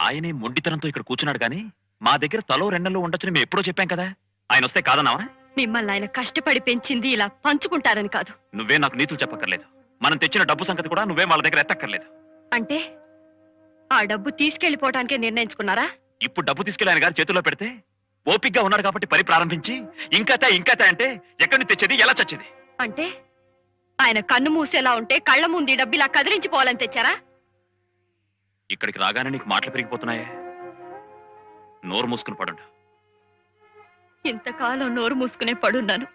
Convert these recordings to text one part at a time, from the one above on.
ఆయనే మొండితనంతో ఇక్కడ కూర్చున్నాడు కానీ మా దగ్గర తలో రెండల్లో ఉండొచ్చని మేము ఎప్పుడో చెప్పాం కదా. ఆయన వస్తే కాదన్నావా? మిమ్మల్ని ఆయన కష్టపడి పెంచింది ఇలా పంచుకుంటారని కాదు. నువ్వే నాకు నీతులు చెప్పక్కర్లేదు. మనం తెచ్చిన డబ్బు సంగతి కూడా నువ్వే వాళ్ళ దగ్గర ఎత్తక్కర్లేదు. అంటే ఆ డబ్బు తీసుకెళ్లిపోవటానికే నిర్ణయించుకున్నారా? ఇప్పుడు డబ్బు తీసుకెళ్లి ఆయన గారి చేతుల్లో పెడితే ఓపిగ్గా ఉన్నాడు కాబట్టి పని ప్రారంభించి ఇంకాత అంటే ఎక్కడి నుంచి తెచ్చేది, ఎలా చచ్చేది? అంటే ఆయన కన్ను మూసేలా ఉంటే కళ్ళ ముందు ఈ డబ్బు ఇలా కదిలించిపోవాలని తెచ్చారా? ఇక్కడికి రాగానే నీకు మాటలు పెరిగిపోతున్నాయే. నోరు మూసుకుని పడుండు. ఇంతకాలం నోరు మూసుకునే పడున్నాను.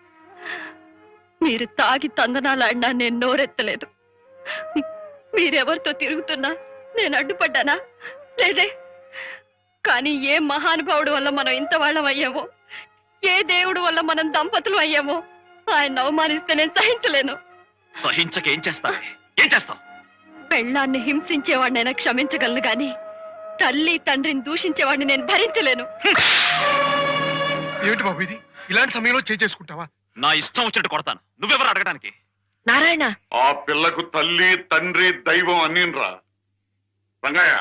మీరు తాగి తందనాలాడినా నేను నోరెత్తలేదు. మీరెవరితో తిరుగుతున్నా నేను అడ్డుపడ్డానా? లేదే. కానీ ఏ మహానుభావుడు వల్ల మనం ఇంత వాళ్ళం అయ్యామో, ఏ దేవుడు వల్ల మనం దంపతులు అయ్యామో ఆయన అవమానిస్తే నేను సహించలేను. సహించక ఏం చేస్తావు? పెళ్ళాన్ని హింసించేవాడినైనా క్షమించగలను గాని తల్లి తండ్రిని దూషించేవాడిని నేను భరించలేను. ఏమిటి బాబు ఇది? ఇలాంటి సమయంలో చేసుకుంటావా? నా ఇష్టం వచ్చినట్టు కొడతాను. నువ్వెవరు అడగడానికి? నారాయణ, ఆ పిల్లకు తల్లి తండ్రి దైవం అన్నీనరా. రంగయ్య,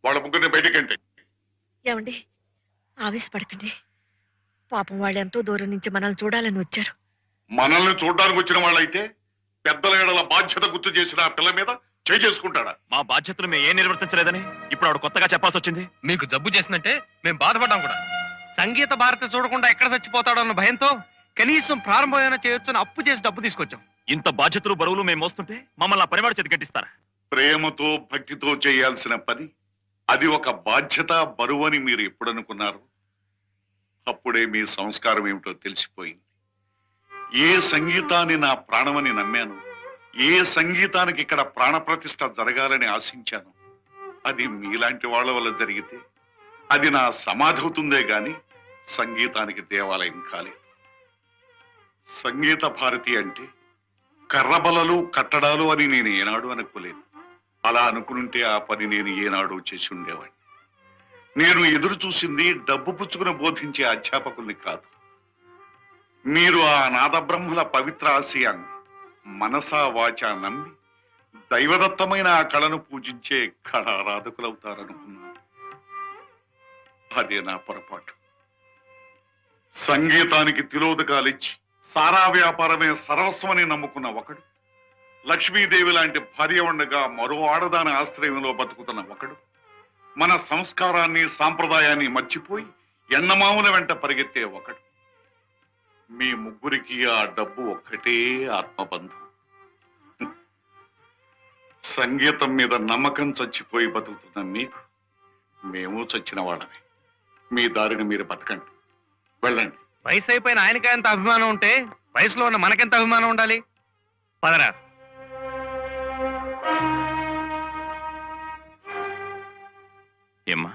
వాళ్ళ ముగ్గురిని బయటికంటే. ఏమండి, ఆవేశపడకండి. పాపం వాళ్ళు ఎంతో దూరం నుంచి మనల్ని చూడాలని వచ్చారు. మనల్ని చూడడానికి వచ్చిన వాళ్ళైతే పెద్దల ఏడల బాధ్యత గుర్తు చేసిన ఆ పిల్ల మీద చేసుకుంటాడా? మా బాధ్యతలు మేము ఏం నిర్వర్తించలేదని ఇప్పుడు ఆవిడ కొత్తగా చెప్పాల్సి వచ్చింది. మీకు జబ్బు చేసిందంటే మేము బాధపడ్డాం కూడా. సంగీత భారతి చూడకుండా ఎక్కడ చచ్చిపోతాడో అన్న భయంతో కనీసం ప్రారంభమైనా చేయొచ్చని అప్పు చేసి డబ్బు తీసుకొచ్చాం. ఇంత బాధ్యతలు బరువులు మేము మోస్తుంటే మమ్మల్ని ఆ పనివాడు చేతి కట్టిస్తారా? ప్రేమతో భక్తితో చేయాల్సిన పని అది ఒక బాధ్యత బరువు అని మీరు ఎప్పుడనుకున్నారు? అప్పుడే మీ సంస్కారం ఏమిటో తెలిసిపోయింది. ఏ సంగీతాన్ని నా ప్రాణమని నమ్మాను, ఏ సంగీతానికి ఇక్కడ ప్రాణప్రతిష్ఠ జరగాలని ఆశించాను, అది మీలాంటి వాళ్ళ వల్ల జరిగితే అది నా సమాధి అవుతుందే గాని సంగీతానికి దేవాలయం కాలేదు. సంగీత భారతి అంటే కర్రబలలు కట్టడాలు అని నేను ఏనాడు అనుకోలేదు. అలా అనుకుంటే ఆ పని నేను ఏనాడు చేసి ఉండేవాడిని. నేను ఎదురు చూసింది డబ్బు పుచ్చుకుని బోధించే అధ్యాపకుల్ని కాదు. మీరు ఆ నాదబ్రహ్మల పవిత్ర ఆశయాన్ని మనసా వాచా నమ్మి దైవదత్తమైన ఆ కళను పూజించే కళారాధకులవుతారనుకున్నాను. అదే నా పొరపాటు. సంగీతానికి తిలోదకాలిచ్చి సారా వ్యాపారమే సర్వస్వమని నమ్ముకున్న ఒకడు, లక్ష్మీదేవి లాంటి భార్య ఉండగా మరో ఆడదాని ఆశ్రయంలో బతుకుతున్న ఒకడు, మన సంస్కారాన్ని సాంప్రదాయాన్ని మర్చిపోయి ఎండమాముల వెంట పరిగెత్తే ఒకడు. మీ ముగ్గురికి ఆ డబ్బు ఒక్కటే ఆత్మబంధం. సంగీతం మీద నమ్మకం చచ్చిపోయి బతుకుతున్న మీకు మేము చచ్చిన వాళ్ళమే. మీ దారిని మీరు బతకండి, వెళ్ళండి. వయసు అయిపోయిన ఆయనకి ఎంత అభిమానం ఉంటే వయసులో ఉన్న మనకెంత అభిమానం ఉండాలి? పదరా. ఏమ్మా,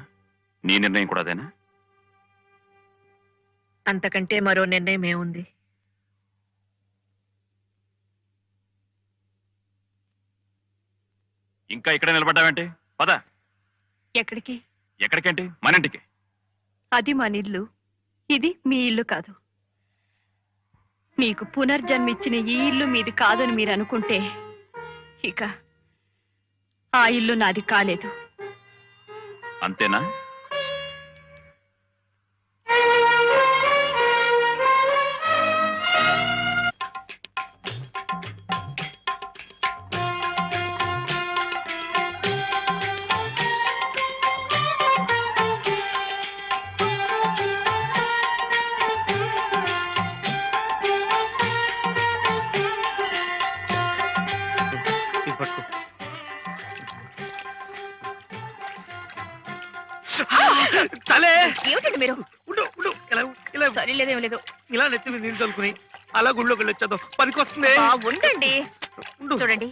నీ నిర్ణయం కూడా అదేనా? అంతకంటే మరో నిర్ణయం ఏముంది? ఇంకా ఇక్కడ నిలబడ్డావేంటి? పద. ఎక్కడికి? ఎక్కడికేంటి? మన ఇంటికి. అది మన ఇల్లు, ఇది మీ ఇల్లు కాదు. మీకు పునర్జన్మిచ్చిన ఈ ఇల్లు మీది కాదని మీరు అనుకుంటే ఇక ఆ ఇల్లు నాది కాలేదు. అంతేనా? చలే ఏమిటండి మీరు? సరిలేదేం లేదు. ఇలా నెత్తి మీద నీళ్ళు చల్లుకుని అలా గుళ్ళోకి వెళ్ళొచ్చేదో పనికొస్తుంది. ఉండండి, చూడండి.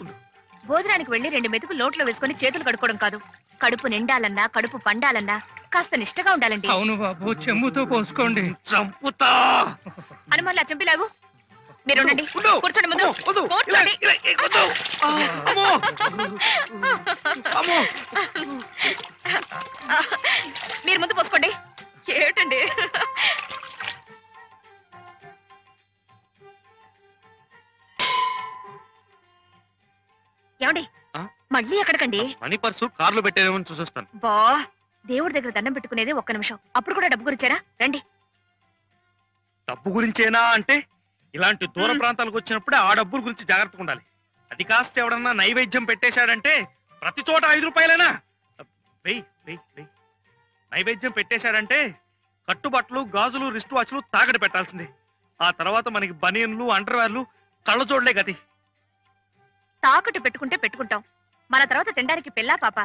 భోజనానికి వెళ్ళి 2 మెతుకులు నోట్లో వేసుకుని చేతులు కడుక్కోవడం కాదు. కడుపు నిండాలన్నా కడుపు పండాలన్నా కాస్త నిష్టగా ఉండాలండి. అవును బాబు, చెంబుతో పోసుకోండి. చంపుతా. అనుమానులా చంపిలావు. మీరు ఉండండి, కూర్చోండి. ముందు కూర్చోండి. మీరు ముందు పోసుకోండి. ఏమిటండి? ఏమండి, మళ్ళీ ఎక్కడికండి? మనీ పర్సు కార్లో పెట్టేదేమని చూసొస్తాను. బా, దేవుడి దగ్గర దండం పెట్టుకునేది ఒక్క నిమిషం, అప్పుడు కూడా డబ్బు గురించారా? రండి. డబ్బు గురించేనా అంటే ఇలాంటి దూర ప్రాంతాలకు వచ్చినప్పుడే ఆ డబ్బుల గురించి జాగ్రత్తగా ఉండాలి. అది కాస్త ఎవడన్నా నైవేద్యం పెట్టేశాడంటే ప్రతి చోట 5 రూపాయలేనా? వెయ్యి వెయ్యి వెయ్యి. నైవేద్యం పెట్టేశాడంటే కట్టుబట్టలు, గాజులు, రిస్ట్ వాచ్లు తాకట్టు పెట్టాల్సిందే. ఆ తర్వాత మనకి బనియన్లు, అండర్వేర్లు, కళ్ళజోడ్లే గతి. తాకట్టు పెట్టుకుంటే పెట్టుకుంటాం, మన తర్వాత తినడానికి పిల్లా పాప.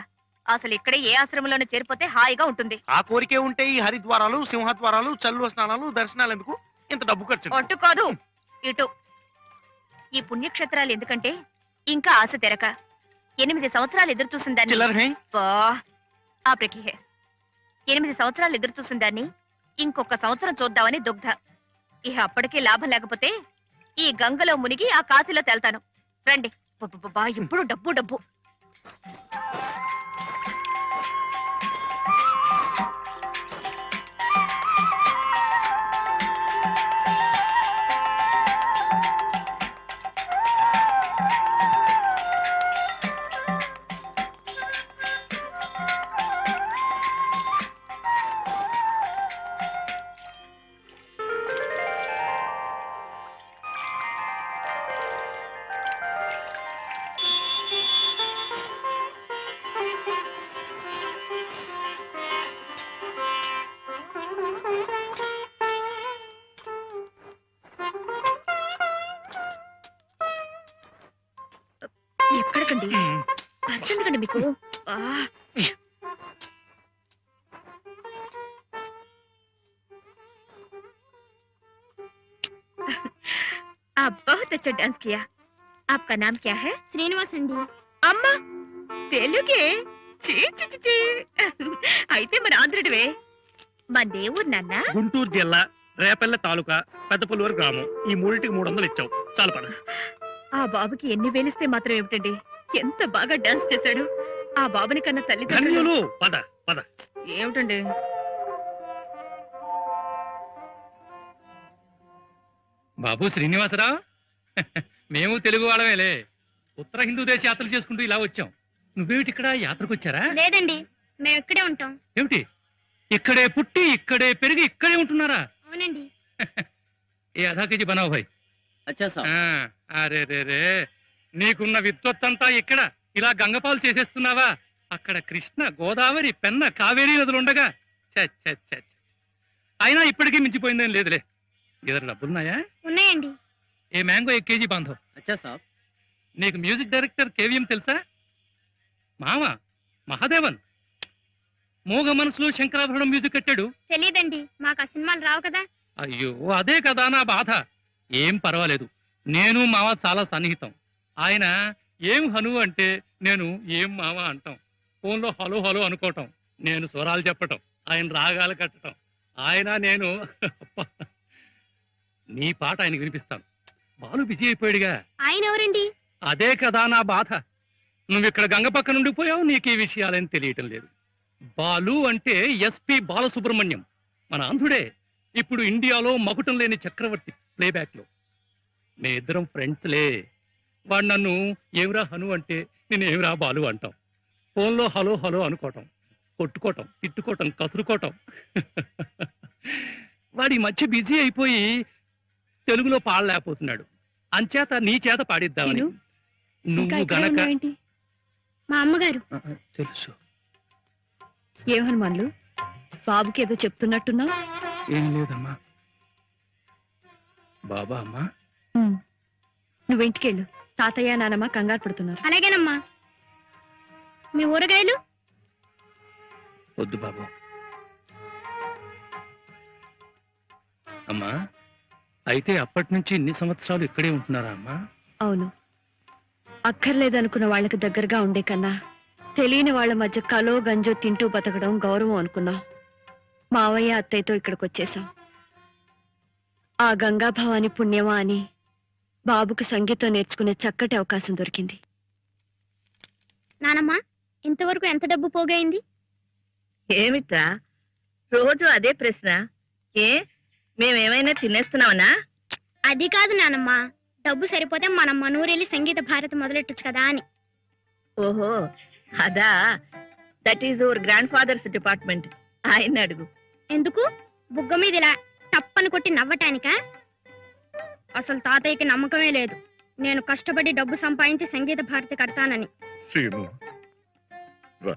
అసలు ఇక్కడే ఏ ఆశ్రమంలోనే చేరిపోతే హాయిగా ఉంటుంది. ఆ కోరికే ఉంటే ఈ హరిద్వారాలు, సింహద్వారాలు, చల్లువ స్నానాలు, దర్శనాలు ఎందుకు ఇంత డబ్బు ఖర్చు? అటు కాదు ఇటు. ఈ పుణ్యక్షేత్రాలు ఎందుకంటే ఇంకా ఆశ తెరక 8 సంవత్సరాలు ఎదురు చూసిన దాన్ని చిల్లర హై. ఆప్రకి హే 8 సంవత్సరాలు ఎదురు చూసిన దాన్ని ఇంకొక సంవత్సరం చూద్దామని దుగ్ధ. ఇహ అప్పటికే లాభం లేకపోతే ఈ గంగలో మునిగి ఆ కాశీలో తేల్తాను. రండి. ఇప్పుడు డబ్బు డబ్బు. ఎక్కడికండి? అర్జెంట్ మీకు. आप बहुत अच्छा डांस किया। आपका नाम क्या है? శ్రీనివాస్ అండి. అమ్మా తెలుగే? చీ చీ చీ చీ. అయితే మన ఆంధ్రుడివే. మన దేవుడు నాన్న. గుంటూరు జిల్లా రేపల్లె తాలూకా పెద్దపల్లూరు గ్రామం. ఈ మూడింటికి 300 ఇచ్చావు చాలు పద. ఆ బాబుకి ఎన్ని వేలిస్తే మాత్రం ఏమిటండి, ఎంత బాగా డాన్స్ చేశాడు. ఆ బాబుని కన్నా తల్లిదండ్రులు. ధన్యులు. పద పద. ఏమిటండి? బాబు శ్రీనివాసరావు, మేము తెలుగు వాళ్ళమేలే. ఉత్తర హిందూ దేశ యాత్రలు చేసుకుంటూ ఇలా వచ్చాం. నువ్వేమిటి ఇక్కడ యాత్రకు వచ్చారా? లేదండి, మేము ఇక్కడే ఉంటాం. ఏమిటి ఇక్కడే పుట్టి ఇక్కడే పెరిగి ఇక్కడే ఉంటున్నారా? అవునండి. ఏ ఆధా కేజీ బనావు భాయ్. అరే రే రే, నీకున్న విద్వత్తంతా ఇక్కడ ఇలా గంగపాలు చేసేస్తున్నావా? అక్కడ కృష్ణ, గోదావరి, పెన్న, కావేరీ నదులుండగా అయినా ఇప్పటికీ మించిపోయిందేం లేదులే. ఇద్దరు డబ్బులున్నాయా? ఉన్నాయండి. ఏ మ్యాంగో 1 కేజీ బాంధవ్. నీకు మ్యూజిక్ డైరెక్టర్ కేవీఎం తెలుసా? మామ మహాదేవన్ మోగ మనసులో శంకరాభరణం మ్యూజిక్ కట్టాడు. తెలియదండి, మాకు ఆ సినిమాలు రావు కదా. అయ్యో అదే కదా నా బాధ. ఏం పర్వాలేదు, నేను మామ చాలా సన్నిహితం. ఆయన ఏం హను అంటే నేను ఏం మామ అంటాం. ఫోన్లో హలో హలో అనుకోవటం, నేను స్వరాలు చెప్పటం, ఆయన రాగాలు కట్టడం. ఆయన నేను నీ పాట ఆయన వినిపిస్తాను. బాలు బిజీ అయిపోయాడుగా. ఆయన ఎవరండి? అదే కదా నా బాధ. నువ్వు ఇక్కడ గంగ పక్క నుండి పోయావు, నీకు ఈ విషయాలని తెలియటం లేదు. బాలు అంటే ఎస్పి బాలసుబ్రహ్మణ్యం, మన ఆంధ్రుడే. ఇప్పుడు ఇండియాలో మకుటం లేని చక్రవర్తి ప్లేబ్యాక్ లో. మే ఇద్దరం ఫ్రెండ్స్లే. వాడు నన్ను ఏమిరా హను అంటే నేను ఏమిరా బాలు అంటాం. ఫోన్లో హలో హలో అనుకోవటం, కొట్టుకోవటం, తిట్టుకోవటం, కసురుకోవటం. వాడి మధ్య బిజీ అయిపోయి తెలుగులో పాడలేకపోతున్నాడు. అంచేత నీ చేత పాడిద్దామని. నువ్వు గనక మా అమ్మగారు. తెలుసు. ఏం హనుమాన్లు, బాబుకి ఏదో చెప్తున్నట్టున్నా? ఏం లేదమ్మా. బాబా అమ్మా, నువ్వు ఇంటికెళ్ళు. తాతయ్య నానమ్మ కంగారు పడుతున్నారు. అలాగేనమ్మా. మీ ఊరగాయలు? వద్దు బాబు. అమ్మా, అయితే అప్పటి నుంచి ఇన్ని సంవత్సరాలు ఇక్కడే ఉంటున్నారా అమ్మా? అవును. అక్కర్లేదనుకున్న వాళ్ళకి దగ్గరగా ఉండే కన్నా తెలియని వాళ్ళ మధ్య కలో గంజో తింటూ బతకడం గౌరవం అనుకున్నాం. మావయ్య అత్తయ్యతో ఇక్కడికి వచ్చేసాం. ఆ గంగాభవాని పుణ్యమా అని బాబుకి సంగీతం నేర్చుకునే చక్కటి అవకాశం దొరికింది. నానమ్మా, ఇంతవరకు ఎంత డబ్బు పోగైంది? ఏమిట్రా రోజు అదే ప్రశ్న? ఏ మేమేమైనా తినేస్తున్నామనా? అది కాదు నానమ్మా, డబ్బు సరిపోతే మనం మనూరెళ్ళి సంగీత భారతి మొదలెట్టచ్చు కదా అని. ఓహో అదా. That is your grandfather's department. ఆయన అడుగు. ఎందుకు? బుగ్గ మీద ఇలా టప్పని కొట్టి నవ్వటానికా? అసలు తాతయ్యకి నమ్మకమే లేదు నేను కష్టపడి డబ్బు సంపాదించి సంగీత భారతి కడతానని. సీను రా.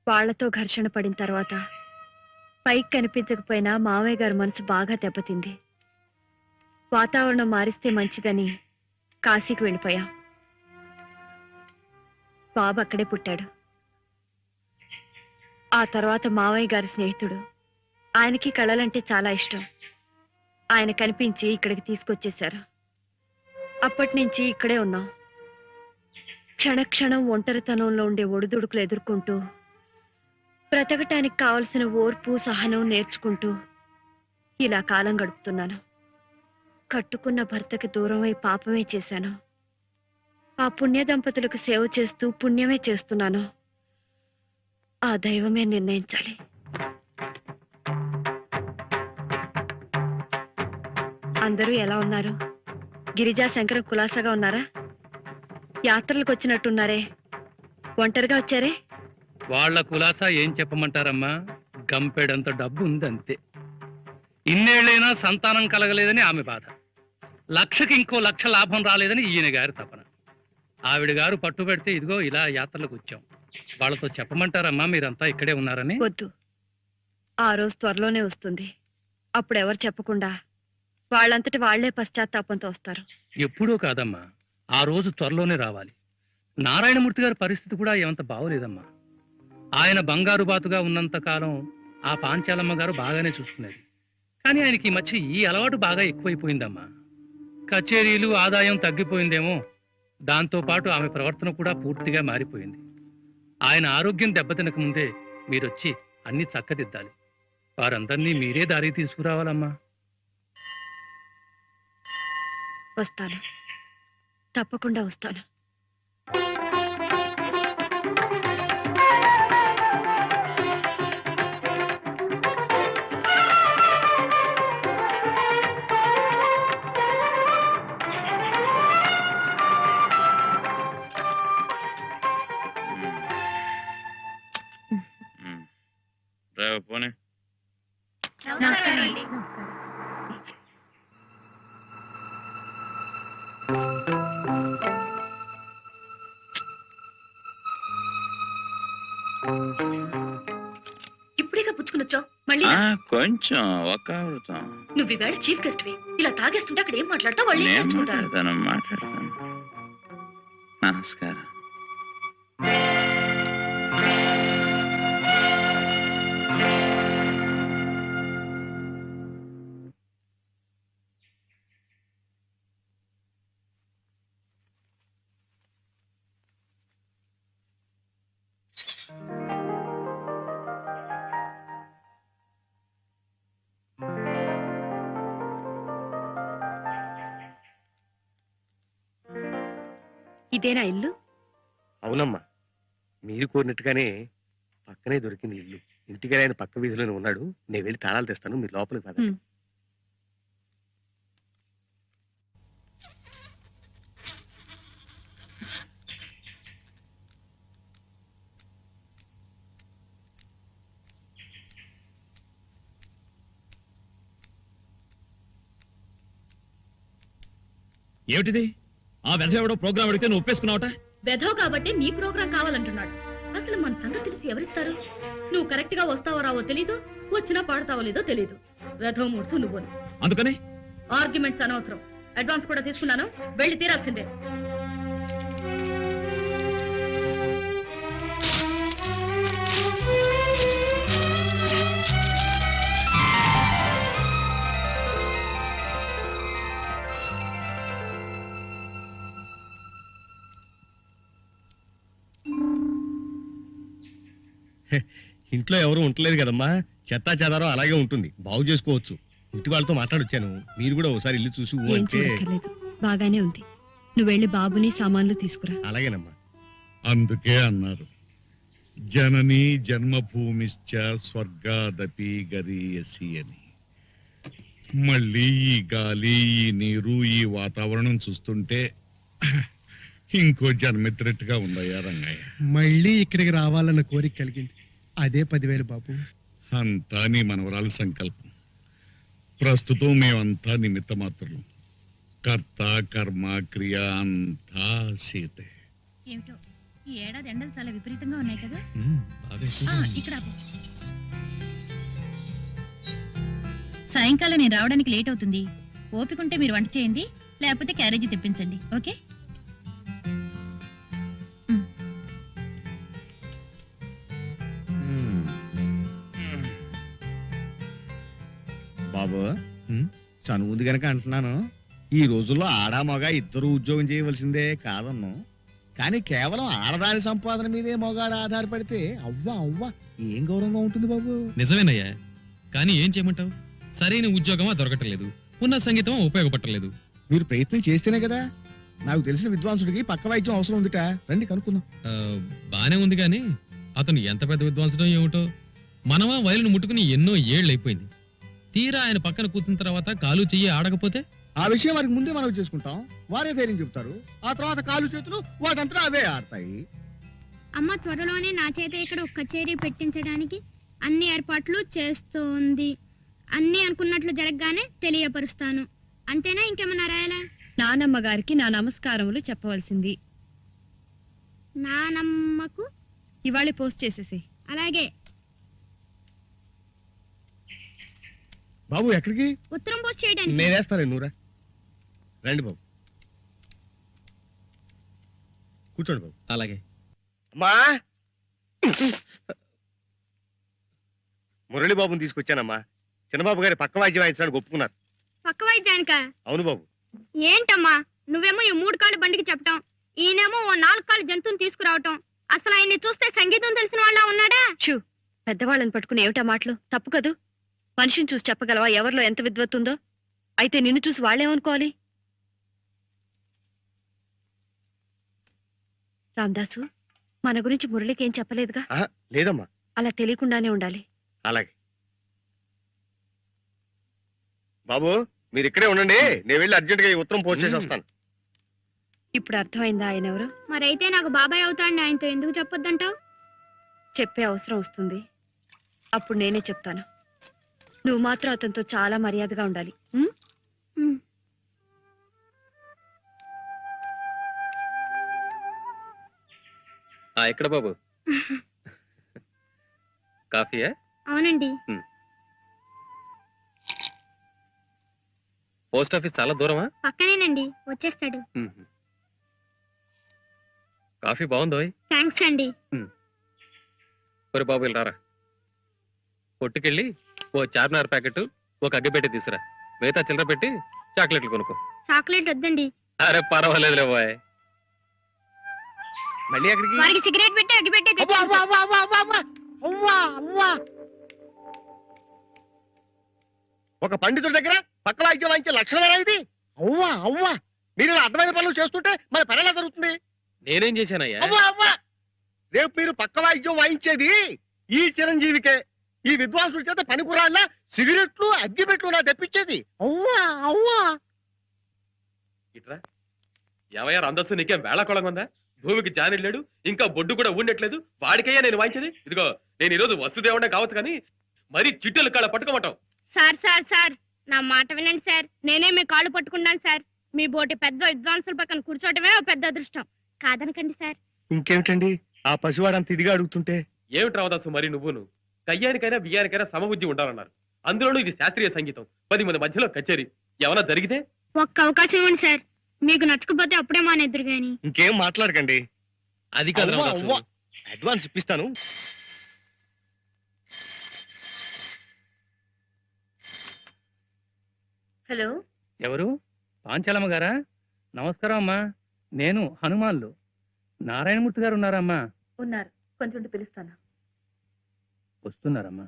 వాళ్లతో ఘర్షణ పడిన తర్వాత పైకి కనిపించకపోయినా మామయ్య గారి మనసు బాగా దెబ్బతింది. వాతావరణం మారిస్తే మంచిదని కాశీకి వెళ్ళిపోయాం. బాబు అక్కడే పుట్టాడు. ఆ తర్వాత మావయ్య గారి స్నేహితుడు, ఆయనకి కళలంటే చాలా ఇష్టం, ఆయన కనిపించి ఇక్కడికి తీసుకొచ్చేశారు. అప్పటి నుంచి ఇక్కడే ఉన్నాం. క్షణక్షణం ఒంటరితనంలో ఉండే ఒడిదుడుకులు ఎదుర్కొంటూ బ్రతకటానికి కావలసిన ఓర్పు సహనం నేర్చుకుంటూ ఇలా కాలం గడుపుతున్నాను. కట్టుకున్న భర్తకి దూరమై పాపమే చేశాను. ఆ పుణ్య దంపతులకు సేవ చేస్తూ పుణ్యమే చేస్తున్నాను. ఆ దైవమే నిర్ణయించాలి. అందరూ ఎలా ఉన్నారు? గిరిజా శంకరం కులాసాగా ఉన్నారా? యాత్రలకు వచ్చినట్టున్నారే, ఒంటరిగా వచ్చారే? వాళ్ళ కులాసా ఏం చెప్పమంటారమ్మా, గంపెడంత డబ్బు ఉందంతే. ఇన్నేళ్లైనా సంతానం కలగలేదని ఆమె బాధ, లక్షకి ఇంకో లక్ష లాభం రాలేదని ఈయన గారి తపన. ఆవిడ గారు పట్టు పెడితే ఇదిగో ఇలా యాత్రలకు వచ్చాం. వాళ్ళతో చెప్పమంటారమ్మా మీరంతా ఇక్కడే ఉన్నారని? వద్దు, ఆ రోజు త్వరలోనే వస్తుంది. అప్పుడు ఎవరు చెప్పకుండా వాళ్ళంతటి వాళ్లే పశ్చాత్తాపంతో వస్తారు. ఎప్పుడూ కాదమ్మా, ఆ రోజు త్వరలోనే రావాలి. నారాయణమూర్తి గారి పరిస్థితి కూడా ఏమంత బాగోలేదమ్మా. ఆయన బంగారు బాతుగా ఉన్నంత కాలం ఆ పాంచాలమ్మ గారు బాగానే చూసుకునేది. కానీ ఆయనకి ఈ మధ్య ఈ అలవాటు బాగా ఎక్కువైపోయిందమ్మా. కచేరీలు, ఆదాయం తగ్గిపోయిందేమో, దాంతో పాటు ఆమె ప్రవర్తన కూడా పూర్తిగా మారిపోయింది. ఆయన ఆరోగ్యం దెబ్బతినక ముందే మీరొచ్చి అన్ని చక్కదిద్దాలి. వారందరినీ మీరే దారికి తీసుకురావాలమ్మా. వస్తాను, తప్పకుండా వస్తాను. పోనీ నమస్కారం అండి. ఇప్పుడేగా పుచ్చుకునొచ్చావు, మళ్ళీ కొంచెం ఒక నువ్వు ఈవేళ చీఫ్ గెస్ట్వి. ఇలా తాగేస్తుంటే అక్కడ ఏం మాట్లాడతావు? వాళ్ళు ఏం నేర్చుకుంటారు? మాట్లాడతాను. నమస్కారం. ఇదేనా ఇల్లు? అవునమ్మా, మీరు కోరినట్టుగానే పక్కనే దొరికింది ఇల్లు. ఇంటికి ఆయన పక్క వీధిలోనే ఉన్నాడు. నేను వెళ్ళి తాళాలు తెస్తాను, మీరు లోపలికి పదండి. ఏమిటిది? ఆ వెధవెవడో ప్రోగ్రామ్ అడిగితే నువ్వు ఒప్పేసుకున్నావట. వెధవ్ కాబట్టి నీ ప్రోగ్రాం కావాలంటున్నాడు. అసలు మన సంగతి తెలిసి ఎవరిస్తారు? నువ్వు కరెక్ట్ గా వస్తావో రావో తెలీదు, వచ్చినా పాడతావో లేదో తెలీదు. వెధవ్ మూడ్సు నువ్వు. అందుకని ఆర్గ్యుమెంట్స్ అనవసరం. అడ్వాన్స్ కూడా తీసుకున్నాను, వెళ్ళి తీరాల్సిందే. ఇంట్లో ఎవరు ఉండలేదు కదమ్మా, చెత్తా చెదారం అలాగే ఉంటుంది, బాగు చేసుకోవచ్చు. ఇంటి వాళ్ళతో మాట్లాడొచ్చాను, మీరు కూడా ఒకసారి ఇల్లు చూసి ఊ ఏం అంటే. చూడక్కర్లేదు, బాగానే ఉంది. నువ్వు వెళ్ళి బాబుని సామాన్లు తీసుకురా. అలాగేనమ్మా. అందుకే అన్నారు, జనని జన్మభూమిశ్చ స్వర్గాదపి గరీయసి అని. మళ్ళీ ఈ గాలి, ఈ నీరు, ఈ వాతావరణం చూస్తుంటే ఇంకో జన్మెత్తినట్టుగా ఉందయ్యా రంగయ్య. మళ్ళీ ఇక్కడికి రావాలన్న కోరిక కలిగింది. అదే 10,000 బాబు. అంతా నీ మనవరాలు సంకల్పం. ప్రస్తుతం మేమంతా నిమిత్త మాత్రం. కర్త కర్మ క్రియ అంతా సీతే. ఏమిటో ఈ ఏడాది ఎండలు చాలా విపరీతంగా ఉన్నాయి కదా. ఇక్కడ సాయంకాలం నేను రావడానికి లేట్ అవుతుంది. ఓపికంటే మీరు వంట చేయండి, లేకపోతే క్యారేజీ తెప్పించండి. ఓకే? బాబు చనువుంది గనక అంటున్నాను, ఈ రోజుల్లో ఆడా మగ ఇద్దరు ఉద్యోగం చేయవలసిందే కాదన్ను. కానీ కేవలం ఆడదాని సంపాదన మీదే మొగాడు ఆధారపడితే అవ్వా అవ్వా ఏం గౌరవంగా ఉంటుంది బాబు. నిజమేనయ్యా, కానీ ఏం చేయమంటావు? సరైన ఉద్యోగమా దొరకటలేదు, ఉన్న సంగీతం ఉపయోగపడలేదు. మీరు ప్రయత్నం చేస్తేనే కదా. నాకు తెలిసిన విద్వాంసుడికి పక్క వైద్యం అవసరం ఉందిట, రండి కనుక్కుందాం. బానే ఉంది గాని అతను ఎంత పెద్ద విద్వాంసుడో ఏమిటో. మనమా వయలును ముట్టుకుని ఎన్నో ఏళ్ళు అయిపోయింది. తీరా ఆయన పక్కన కూర్చున్న తర్వాత కాలు చెయ్యి ఆడకపోతే ఆ విషయం వారికి ముందే మనం చేసుకుంటాం, వారే ధైర్యం చెప్తారు. ఆ తర్వాత కాలు చేతులు వాటంతా అవే ఆడతాయి. అమ్మ త్వరలోనే నా చేత ఇక్కడ ఒక కచేరీ పెట్టించడానికి అన్ని ఏర్పాట్లు చేస్తోంది. అన్ని అనుకున్నట్లు జరగగానే తెలియపరుస్తాను. అంతేనా, ఇంకేమన్నా రాయాలా? నానమ్మ గారికి నా నమస్కారములు చెప్పవలసింది. నానమ్మకు ఇవాళ పోస్ట్ చేసేసి. అలాగే. బాబు ఎక్కడికి? ఉత్తరం పోస్ట్ చేయడానికి. నేనేస్తాలే, నూరా. రండి బాబు, కూర్చోండి బాబు. అలాగే. అమ్మా, మురళిబాబుని తీసుకొచ్చానమ్మా. చిన్నబాబు గారి పక్క వాయిద్యం వాయించడానికి ఒప్పుకున్నారు. పక్క వైద్యానిక? అవును బాబు. ఏంటమ్మా నువ్వేమో ఈ 3 కాళ్ళ బండికి చెప్పటం, ఈయనేమో ఓ 4 కాళ్ళ జంతువుని తీసుకురావటం. అసలు ఆయన్ని చూస్తే సంగీతం తెలిసిన వాళ్ళ ఉన్నాడా? చూ, పెద్దవాళ్ళని పట్టుకుని ఏమిటా మాటలు? తప్పు కదూ. మనిషిని చూసి చెప్పగలవా ఎవరిలో ఎంత విద్వత్తుందో? అయితే నిన్ను చూసి వాళ్ళేమనుకోవాలి? రామదాసు, మన గురించి మురళికి ఏం చెప్పలేదుగా? లేదమ్మా. అలా తెలియకుండానే ఉండాలి. అలాగే బాబు, మీరు ఇక్కడే ఉండండి, నేను వెళ్ళి అర్జెంట్ గా ఈ ఉత్తరం పోస్ట్ చేసి వస్తాను. ఇప్పుడు అర్థమైందా ఆయన ఎవరు? మరైతే నాకు బాబాయ్ అవుతాడని ఆయనతో ఎందుకు చెప్పొద్దంటావు? చెప్పే అవసరం వస్తుంది, అప్పుడు నేనే చెప్తాను. నువ్వు మాత్రం అతనితో చాలా మర్యాదగా ఉండాలి. ఎక్కడ బాబు? కాఫీయా? అవునండి. పోస్ట్ ఆఫీస్ చాలా దూరమా? పక్కనేనండి, వచ్చేస్తాడు. కాఫీ బాగుందో? థ్యాంక్స్ అండి. ఒరే బాబు, వెళ్ళరారా. కొట్టుకెళ్ళి ఓ చార్మినార్ ప్యాకెట్, ఒక అగ్గిపెట్టి తీసురా. మిగతా చిల్లర పెట్టి చాక్లెట్లు కొనుక్కో. చాక్లెట్ వద్దండి. అరే పర్వాలేదులే బాయ్. మళ్ళీ ఎక్కడికి? వారికి సిగరెట్ పెట్టి అగ్గిపెట్టి ఒక పండితుడి దగ్గర పక్క వాయిద్యం వాయించే లక్షణమేనా ఇది? అవ్వా అవ్వా, మీరు ఇలా అర్థమైన పనులు చేస్తుంటే మన పని ఎలా జరుగుతుంది? నేనేం చేశానయ్యా? అవ్వా అవ్వా, రేపు మీరు పక్క వాయిద్యం వాయించేది ఈ చిరంజీవికే. ఈ విద్వాంసుల చేత పనికురాళ్ళ సిగరెట్లు అగ్గిపెట్లు నా తెప్పించేది. అవ్వా అవ్వా. ఇట్రా ఎవయ్యారు అందస్సు, నీకేం వేళకోళంగా? భూమికి జానిళ్ళాడు, ఇంకా బొడ్డు కూడా ఉండట్లేదు, వాడికయ్యా నేను వాయించేది. ఇదిగో, నేను ఈరోజు వస్తుదేవుడే కావచ్చు కానీ మరీ చిట్టెలు కాళ్ళ పట్టుకోమంటావు. సార్ సార్ సార్, నా మాట వినండి సార్. నేనే మీ కాళ్ళు పట్టుకున్నాను సార్. మీ బోటి పెద్ద విద్వాంసుల పక్కన కూర్చోవటమే ఓ పెద్ద అదృష్టం. కాదనకండి సార్. ఇంకేమిటండి ఆ పసివాడంత ఇదిగా అడుగుతుంటే? ఏమిటి రావదాసు మరి నువ్వును? కయ్యానికైనా బియ్యానికైనా సమబుద్ధి ఉండాలన్నారు. అందులోనూ ఇది శాస్త్రీయ సంగీతం, 10 మంది మధ్యలో కచేరీ. ఏమన్నా జరిగితే? ఒక్క అవకాశం ఇవ్వండి సార్. మీకు నచ్చకపోతే అప్పుడే మానేద్దరు గాని. ఇంకేం మాట్లాడకండి. అది కాదు రావదాసు, అడ్వాన్స్ ఇప్పిస్తాను. హలో, ఎవరు? పాంచాలమ్మ గారా? నమస్కారం అమ్మా, నేను హనుమాన్లు. నారాయణమూర్తి గారు ఉన్నారా అమ్మా? ఉన్నారు, కొంచెం పిలుస్తాను. వస్తున్నారమ్మా.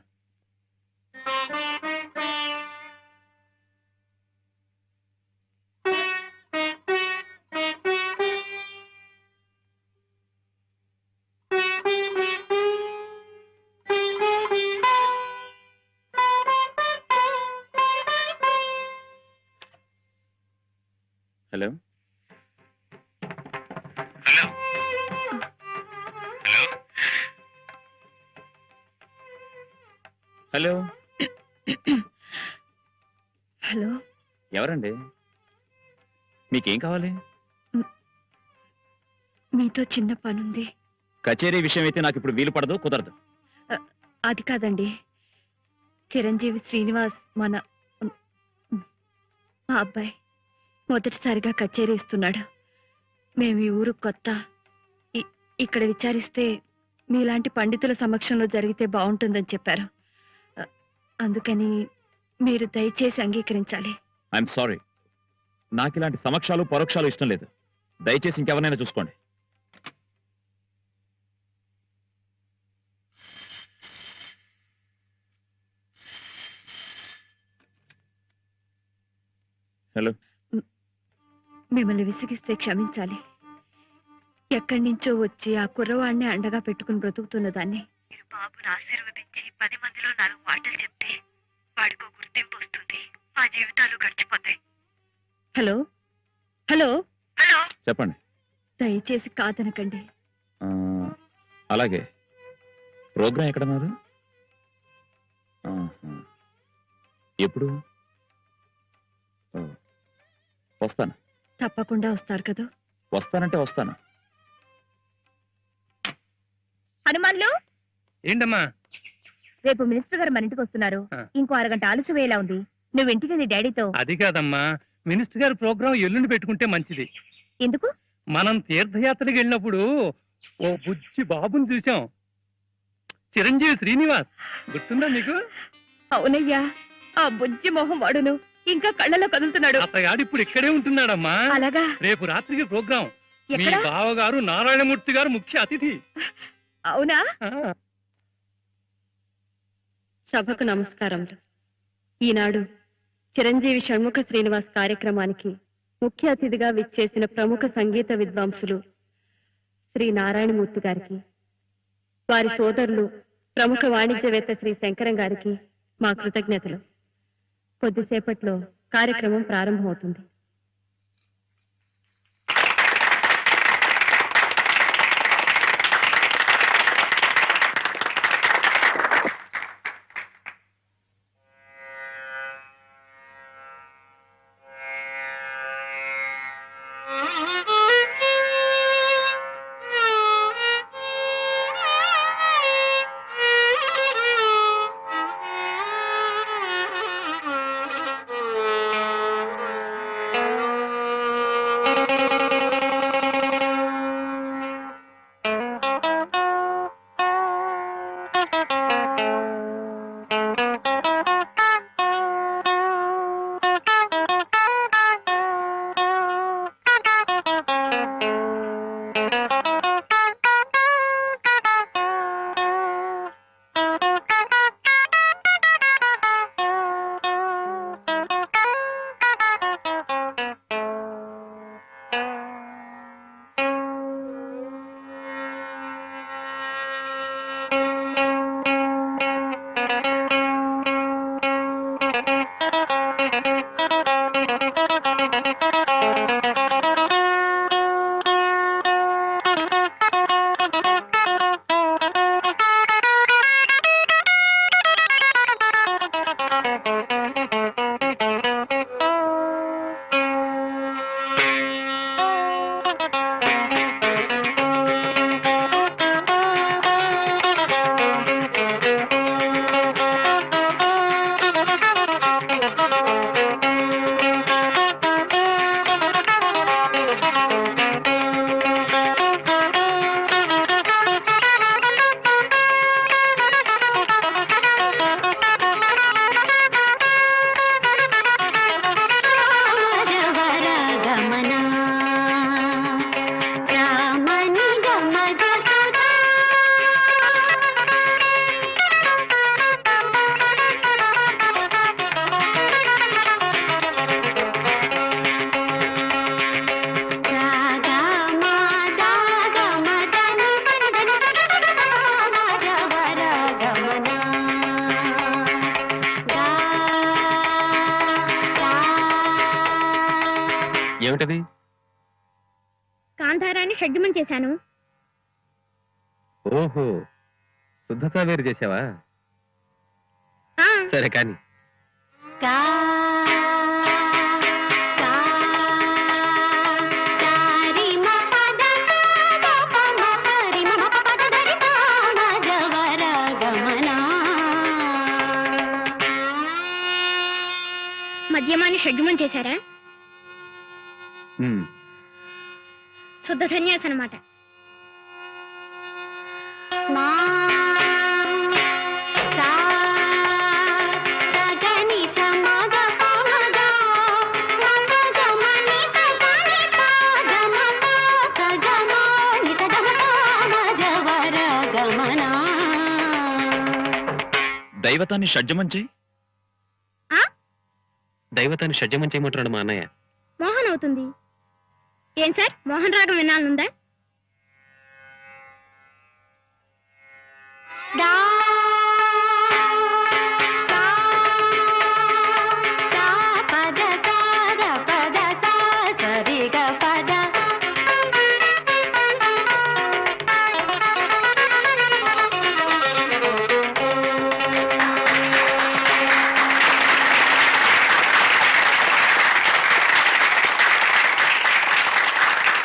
Hello hello hello hello hello, ఎవరండి? మీకేం కావాలి? మీతో చిన్న పనుంది. కచేరీ విషయం అయితే నాకు ఇప్పుడు వీలు పడదు, కుదరదు. అది కాదండి, చిరంజీవి శ్రీనివాస్ మా అబ్బాయి మొదటిసారిగా కచేరీ ఇస్తున్నాడు. మేము ఈ ఊరు కొత్త. ఇక్కడ విచారిస్తే మీలాంటి పండితుల సమక్షంలో జరిగితే బాగుంటుందని చెప్పారు. అందుకని మీరు దయచేసి అంగీకరించాలి. ఐఎమ్ సారీ, నాకు ఇలాంటి సమక్షాలు పరోక్షాలు ఇష్టం లేదు. దయచేసి ఇంకెవరినైనా చూసుకోండి. హలో, మిమ్మల్ని విసిగిస్తే క్షమించాలి. ఎక్కడి నుంచో వచ్చి ఆ కుర్రవాడిని అండగా పెట్టుకుని బ్రతుకుతున్న దాన్ని మీరు బాబును ఆశీర్వదించి 10 మందిలో 4 మాటలు చెప్తే వాడికో గుర్తింపు వస్తుంది. మా జీవితాలు గడిచిపోతాయి. హలో హలో హలో, చెప్పండి. దయచేసి కాదనకండి. ఆ, అలాగే. ప్రోగ్రాం ఎక్కడ మాది? ఆహా. ఎప్పుడు? ఓ, వస్తాను. తప్పకుండా వస్తారు కదా? వస్తానంటే వస్తాను. హనుమాన్లు, ఏంటమ్మా? రేపు మినిస్టర్ గారు మన ఇంటికి వస్తున్నారు. ఆ. ఇంకో అరగంట ఆలస్యం వేలా ఉంది. నువ్వు ఇంటికి వెళ్ళి డాడీతో. అది కాదమ్మా, మినిస్టర్ గారి ప్రోగ్రాం ఎల్లుండి పెట్టుకుంటే మంచిది. ఎందుకు? మనం తీర్థయాత్రకి వెళ్ళినప్పుడు ఓ బుజ్జి బాబుని చూసాం, చిరంజీవి శ్రీనివాస్. గుర్తుందా నీకు? అవునయ్యా, ఆ బుజ్జి మొహం వాడును ఇంకా కళ్ళలో కదులుతున్నాడు. అతగాడు ఇప్పుడు ఇక్కడే ఉంటున్నాడమ్మా. అలాగా? రేపు రాత్రికి ప్రోగ్రాం. మీ ఎక్కడ? బావగారు నారాయణమూర్తి గారు ముఖ్య అతిథి. అవునా? ఆ, సభకు నమస్కారములు. ఈనాడు చిరంజీవి షణ్ముఖ శ్రీనివాస్ కార్యక్రమానికి ముఖ్య అతిథిగా విచ్చేసిన ప్రముఖ సంగీత విద్వాంసులు శ్రీ నారాయణమూర్తి గారికి, వారి సోదరులు ప్రముఖ వాణిజ్యవేత్త శ్రీ శంకరం గారికి మా కృతజ్ఞతలు. కొద్దిసేపట్లో కార్యక్రమం ప్రారంభమవుతుంది. ఏమిటది? కాంతారాన్ని షడ్జమం చేశాను. ఓహో, శుద్ధత వేరు చేసావా? ఆ, సరే కానీ మద్యమాన్ని షడ్జమం చేశారా? శుద్ధ సన్యాసి అన్నమాట. దైవతాన్ని షడ్జమం చేయి. దైవతాన్ని షడ్జమం చేయమంటున్నాడు మా అన్నయ్య. మోహన్ అవుతుంది. ఏం సార్, మోహన్ రాగం వినాలనుందా?